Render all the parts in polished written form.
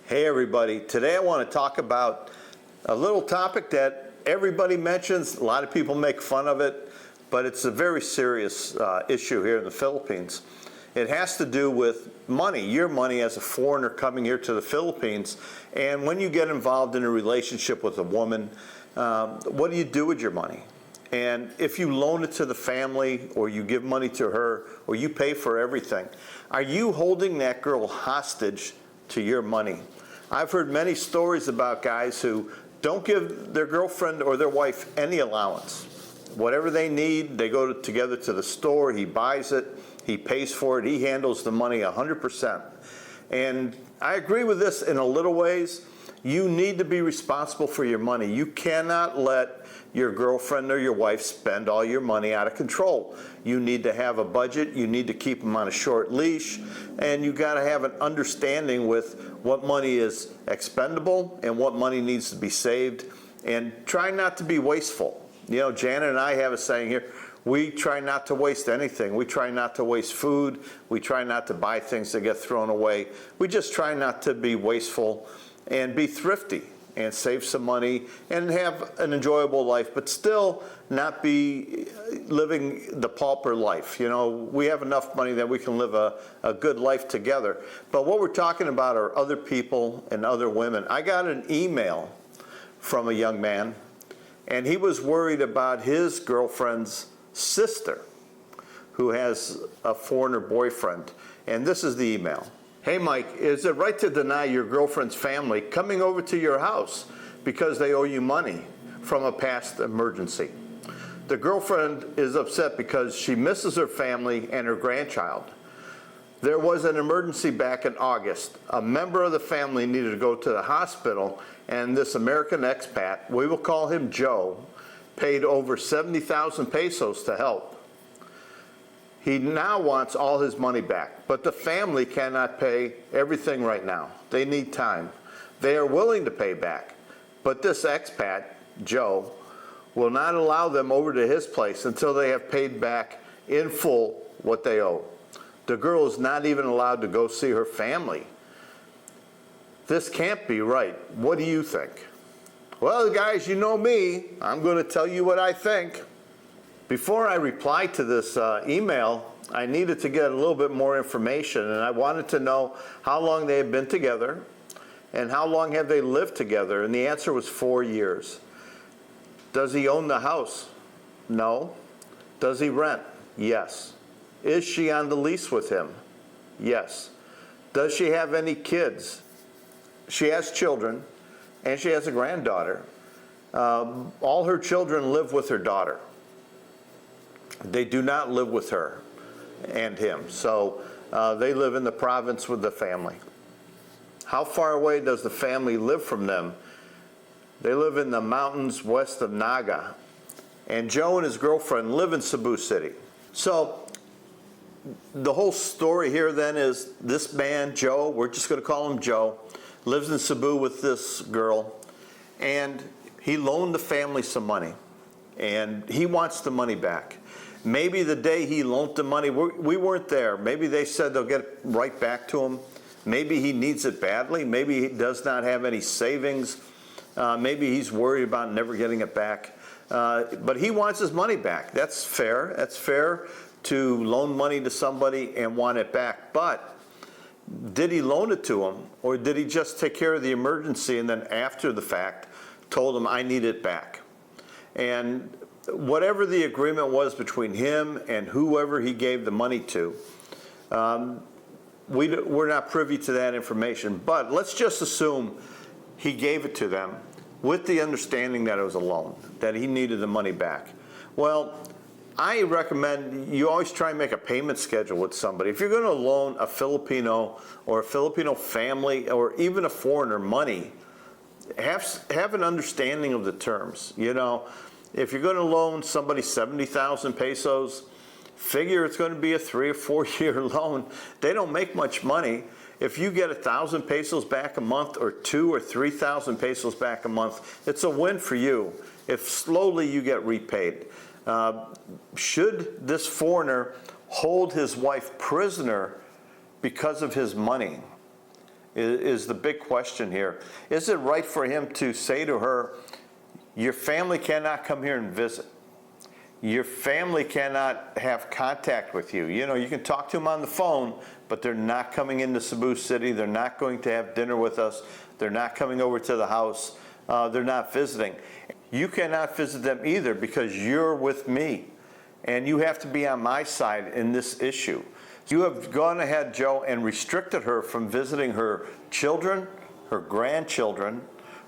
Hey everybody, today I want to talk about a little topic that everybody mentions, a lot of people make fun of it, but it's a very serious issue here in the Philippines. It has to do with money, your money as a foreigner coming here to the Philippines, and when you get involved in a relationship with a woman, what do you do with your money? And if you loan it to the family, or you give money to her, or you pay for everything, are you holding that girl hostage to your money? I've heard many stories about guys who don't give their girlfriend or their wife any allowance. Whatever they need, they go together to the store, he buys it, he pays for it, he handles the money 100%. And I agree with this in a little ways. You need to be responsible for your money. You cannot let your girlfriend or your wife spend all your money out of control. You need to have a budget, you need to keep them on a short leash, and you got to have an understanding with what money is expendable and what money needs to be saved, and try not to be wasteful. You know, Janet and I have a saying here, we try not to waste anything. We try not to waste food. We try not to buy things that get thrown away. We just try not to be wasteful and be thrifty and save some money and have an enjoyable life, but still not be living the pauper life. You know, we have enough money that we can live a good life together. But what we're talking about are other people and other women. I got an email from a young man, and he was worried about his girlfriend's sister, who has a foreigner boyfriend. And this is the email. Hey Mike, is it right to deny your girlfriend's family coming over to your house because they owe you money from a past emergency? The girlfriend is upset because she misses her family and her grandchild. There was an emergency back in August. A member of the family needed to go to the hospital, and this American expat, we will call him Joe, paid over 70,000 pesos to help. He now wants all his money back, but the family cannot pay everything right now. They need time. They are willing to pay back, but this expat, Joe, will not allow them over to his place until they have paid back in full what they owe. The girl is not even allowed to go see her family. This can't be right. What do you think? Well, guys, you know me. I'm going to tell you what I think. Before I replied to this email, I needed to get a little bit more information, and I wanted to know how long they had been together and how long have they lived together, and the answer was 4 years. Does he own the house? No. Does he rent? Yes. Is she on the lease with him? Yes. Does she have any kids? She has children, and she has a granddaughter. All her children live with her daughter. They do not live with her and him, so they live in the province with the family. How far away does the family live from them? They live in the mountains west of Naga, and Joe and his girlfriend live in Cebu City. So the whole story here then is this man, Joe, we're just going to call him Joe, lives in Cebu with this girl, and he loaned the family some money, and he wants the money back. Maybe the day he loaned the money, we weren't there. Maybe they said they'll get it right back to him. Maybe he needs it badly. Maybe he does not have any savings. Maybe he's worried about never getting it back. But he wants his money back. That's fair. That's fair to loan money to somebody and want it back. But did he loan it to him, or did he just take care of the emergency and then after the fact told him, I need it back? And whatever the agreement was between him and whoever he gave the money to, we're not privy to that information. But let's just assume he gave it to them with the understanding that it was a loan, that he needed the money back. Well, I recommend you always try and make a payment schedule with somebody. If you're going to loan a Filipino or a Filipino family or even a foreigner money, have an understanding of the terms. You know, if you're going to loan somebody 70,000 pesos, figure it's going to be a 3 or 4 year loan. They don't make much money. If you get 1,000 pesos back a month or 2,000 or 3,000 pesos back a month, it's a win for you if slowly you get repaid. Should this foreigner hold his wife prisoner because of his money? is the big question here. Is it right for him to say to her, your family cannot come here and visit? Your family cannot have contact with you. You know, you can talk to them on the phone, but they're not coming into Cebu City. They're not going to have dinner with us. They're not coming over to the house. They're not visiting. You cannot visit them either because you're with me. And you have to be on my side in this issue. You have gone ahead, Joe, and restricted her from visiting her children, her grandchildren,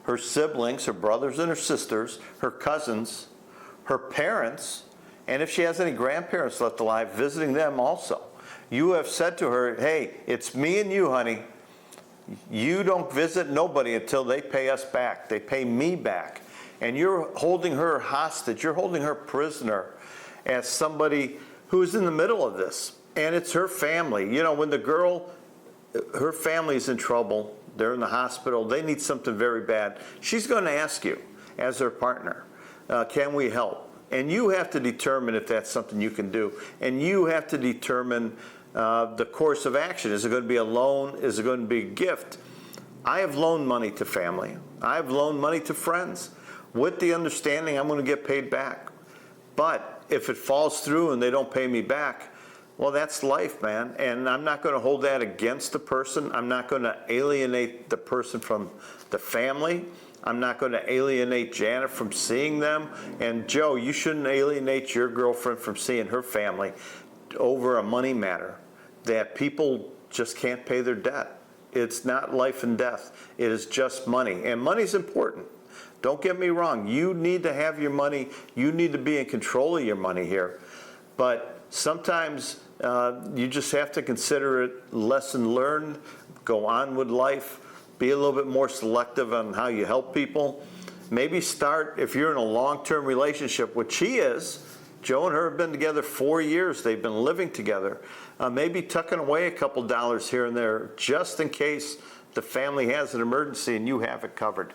her siblings, her brothers and her sisters, her cousins, her parents, and if she has any grandparents left alive, visiting them also. You have said to her, hey, it's me and you, honey. You don't visit nobody until they pay us back. They pay me back. And you're holding her hostage. You're holding her prisoner as somebody who's in the middle of this. And it's her family. You know, when the girl, her family's in trouble, they're in the hospital, they need something very bad, she's going to ask you as her partner, can we help? And you have to determine if that's something you can do. And you have to determine the course of action. Is it going to be a loan? Is it going to be a gift? I have loaned money to family. I've loaned money to friends with the understanding I'm going to get paid back. But if it falls through and they don't pay me back, well, that's life, man. And I'm not going to hold that against the person. I'm not going to alienate the person from the family. I'm not going to alienate Janet from seeing them. And Joe, you shouldn't alienate your girlfriend from seeing her family over a money matter that people just can't pay their debt. It's not life and death. It is just money. And money's important. Don't get me wrong. You need to have your money. You need to be in control of your money here. But sometimes you just have to consider it lesson learned, go on with life, be a little bit more selective on how you help people. Maybe start, if you're in a long-term relationship, which he is, Joe and her have been together 4 years, they've been living together, maybe tucking away a couple dollars here and there just in case the family has an emergency and you have it covered.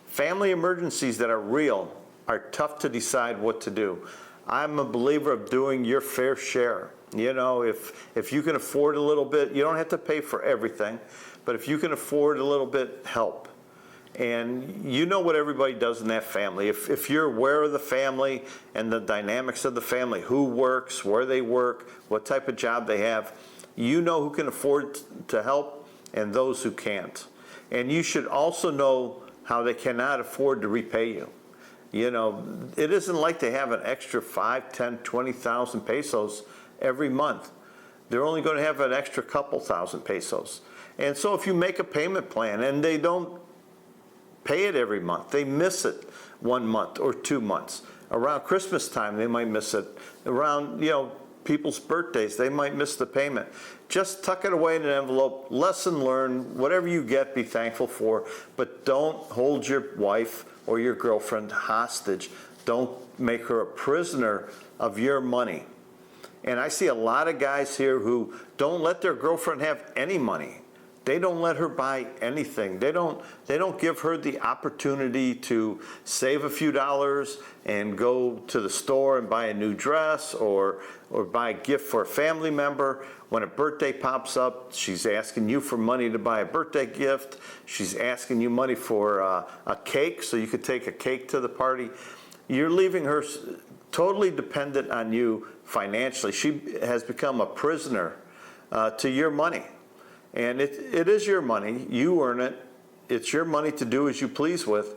Family emergencies that are real are tough to decide what to do. I'm a believer of doing your fair share. You know, if you can afford a little bit, you don't have to pay for everything, but if you can afford a little bit, help. And you know what everybody does in that family. If you're aware of the family and the dynamics of the family, who works, where they work, what type of job they have, you know who can afford to help and those who can't. And you should also know how they cannot afford to repay you. You know, it isn't like they have an extra 5, 10, 20,000 pesos every month. They're only going to have an extra couple thousand pesos. And so if you make a payment plan and they don't pay it every month, they miss it 1 month or 2 months. Around Christmas time, they might miss it. Around, you know, people's birthdays, they might miss the payment. Just tuck it away in an envelope, lesson learned, whatever you get, be thankful for, but don't hold your wife or your girlfriend hostage. Don't make her a prisoner of your money. And I see a lot of guys here who don't let their girlfriend have any money. They don't let her buy anything. They don't give her the opportunity to save a few dollars and go to the store and buy a new dress or buy a gift for a family member. When a birthday pops up, she's asking you for money to buy a birthday gift. She's asking you money for a cake so you could take a cake to the party. You're leaving her totally dependent on you financially. She has become a prisoner to your money. And it is your money. You earn it. It's your money to do as you please with.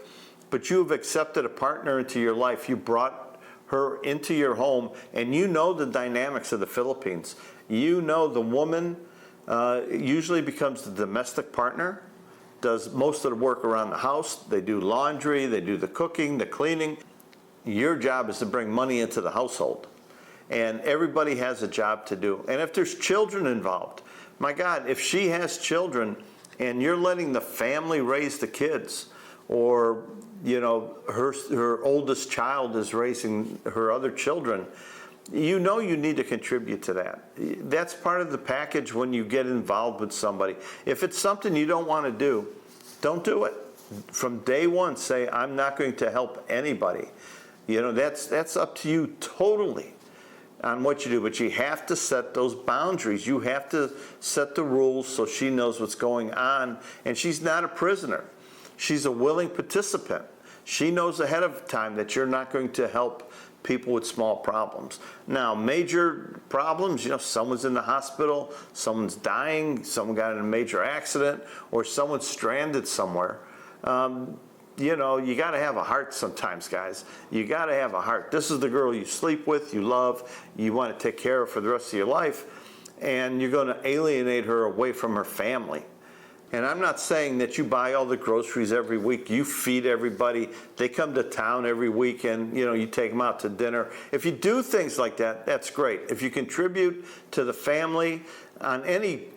But you have accepted a partner into your life. You brought her into your home, and you know the dynamics of the Philippines. You know the woman usually becomes the domestic partner, does most of the work around the house. They do laundry, they do the cooking, the cleaning. Your job is to bring money into the household. And everybody has a job to do. And if there's children involved, my God, if she has children and you're letting the family raise the kids, or you know her oldest child is raising her other children, you know you need to contribute to that. That's part of the package when you get involved with somebody. If it's something you don't want to do, don't do it. From day one, say, I'm not going to help anybody. You know, that's up to you totally. on what you do, but you have to set those boundaries. You have to set the rules so she knows what's going on, and she's not a prisoner. She's a willing participant. She knows ahead of time that you're not going to help people with small problems. Now, major problems, someone's in the hospital, someone's dying, someone got in a major accident, or someone's stranded somewhere. You got to have a heart sometimes, guys. You got to have a heart. This is the girl you sleep with, you love, you want to take care of for the rest of your life, and you're going to alienate her away from her family. And I'm not saying that you buy all the groceries every week, you feed everybody, they come to town every week and you take them out to dinner. If you do things like that, that's great. If you contribute to the family on any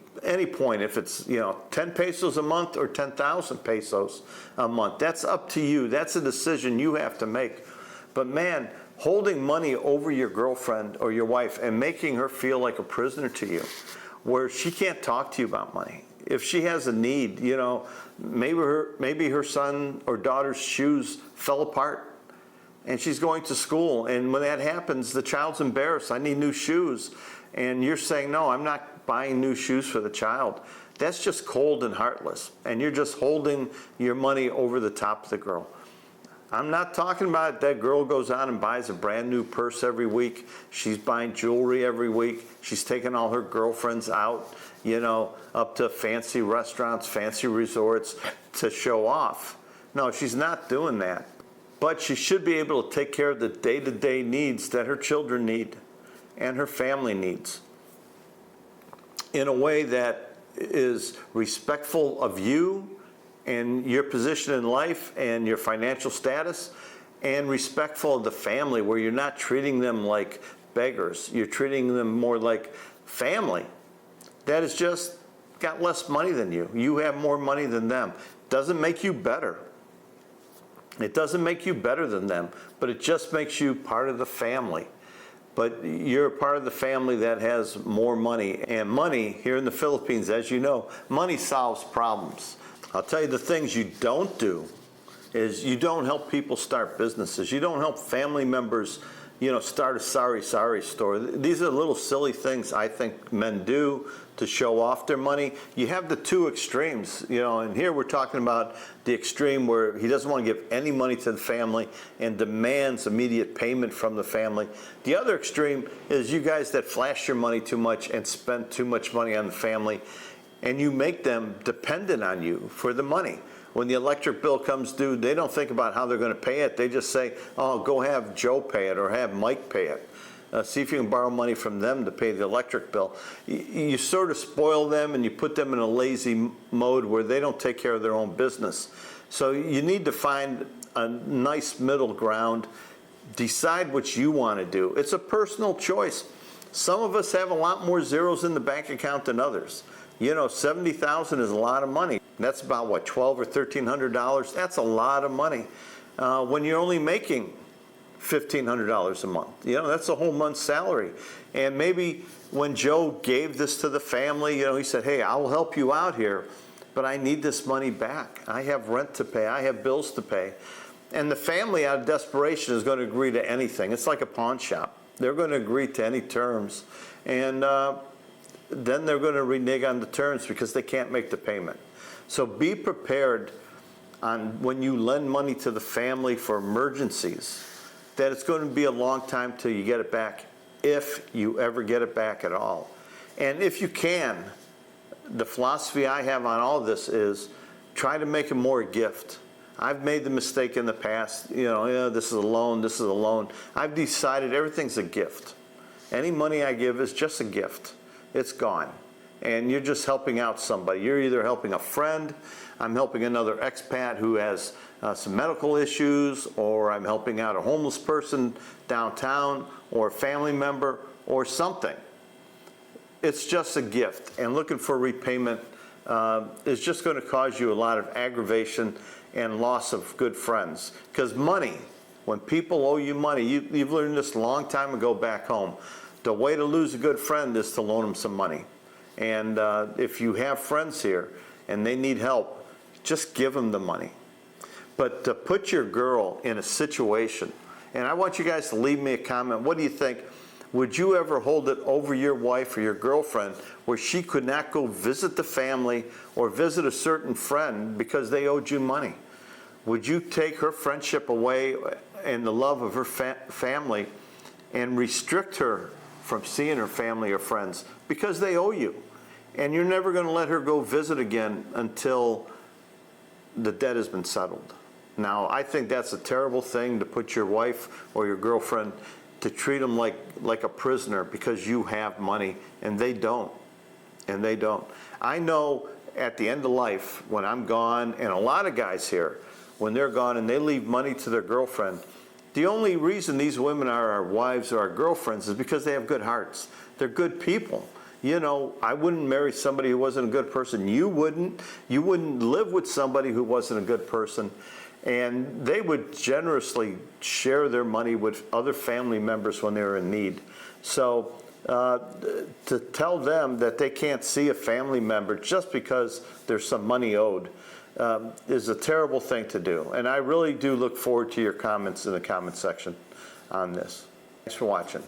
point, if it's 10 pesos a month or 10,000 pesos a month, that's up to you. That's a decision you have to make. But man, holding money over your girlfriend or your wife and making her feel like a prisoner to you, where she can't talk to you about money. If she has a need, maybe her son or daughter's shoes fell apart and she's going to school, and when that happens, the child's embarrassed. I need new shoes. And you're saying, no, I'm not buying new shoes for the child. That's just cold and heartless. And you're just holding your money over the top of the girl. I'm not talking about that girl goes out and buys a brand new purse every week. She's buying jewelry every week. She's taking all her girlfriends out, up to fancy restaurants, fancy resorts to show off. No, she's not doing that. But she should be able to take care of the day-to-day needs that her children need and her family needs in a way that is respectful of you and your position in life and your financial status, and respectful of the family, where you're not treating them like beggars. You're treating them more like family that has just got less money than you. You have more money than them. Doesn't make you better. It doesn't make you better than them, but it just makes you part of the family. But you're a part of the family that has more money. And money here in the Philippines, as you know, money solves problems. I'll tell you the things you don't do is you don't help people start businesses. You don't help family members, start a sari store. These are little silly things I think men do to show off their money. You have the two extremes, and here we're talking about the extreme where he doesn't want to give any money to the family and demands immediate payment from the family. The other extreme is you guys that flash your money too much and spend too much money on the family, and you make them dependent on you for the money. When the electric bill comes due, they don't think about how they're going to pay it. They just say, oh, go have Joe pay it or have Mike pay it. See if you can borrow money from them to pay the electric bill. You sort of spoil them and you put them in a lazy mode where they don't take care of their own business. So you need to find a nice middle ground. Decide what you want to do. It's a personal choice. Some of us have a lot more zeros in the bank account than others. $70,000 is a lot of money. That's about what, $1,200 or $1,300? That's a lot of money. When you're only making $1,500 a month, that's a whole month's salary. And maybe when Joe gave this to the family, he said, hey, I'll help you out here, but I need this money back. I have rent to pay. I have bills to pay. And the family, out of desperation, is going to agree to anything. It's like a pawn shop. They're going to agree to any terms. And then they're going to renege on the terms because they can't make the payment. So be prepared on when you lend money to the family for emergencies, that it's going to be a long time till you get it back, if you ever get it back at all. And if you can, the philosophy I have on all this is try to make it more a gift. I've made the mistake in the past, this is a loan, this is a loan. I've decided everything's a gift. Any money I give is just a gift. It's gone. And you're just helping out somebody. You're either helping a friend, I'm helping another expat who has some medical issues, or I'm helping out a homeless person downtown, or a family member, or something. It's just a gift. And looking for repayment is just going to cause you a lot of aggravation and loss of good friends. Because money, when people owe you money, you've learned this a long time ago back home. The way to lose a good friend is to loan them some money. And if you have friends here and they need help, just give them the money. But to put your girl in a situation, and I want you guys to leave me a comment. What do you think? would you ever hold it over your wife or your girlfriend where she could not go visit the family or visit a certain friend because they owed you money? Would you take her friendship away and the love of her family and restrict her from seeing her family or friends because they owe you? And you're never going to let her go visit again until the debt has been settled. Now, I think that's a terrible thing to put your wife or your girlfriend, to treat them like a prisoner because you have money and they don't. And they don't. I know at the end of life, when I'm gone, and a lot of guys here, when they're gone and they leave money to their girlfriend, the only reason these women are our wives or our girlfriends is because they have good hearts. They're good people. You know, I wouldn't marry somebody who wasn't a good person. You wouldn't. You wouldn't live with somebody who wasn't a good person. And they would generously share their money with other family members when they were in need. So to tell them that they can't see a family member just because there's some money owed is a terrible thing to do. And I really do look forward to your comments in the comment section on this. Thanks for watching.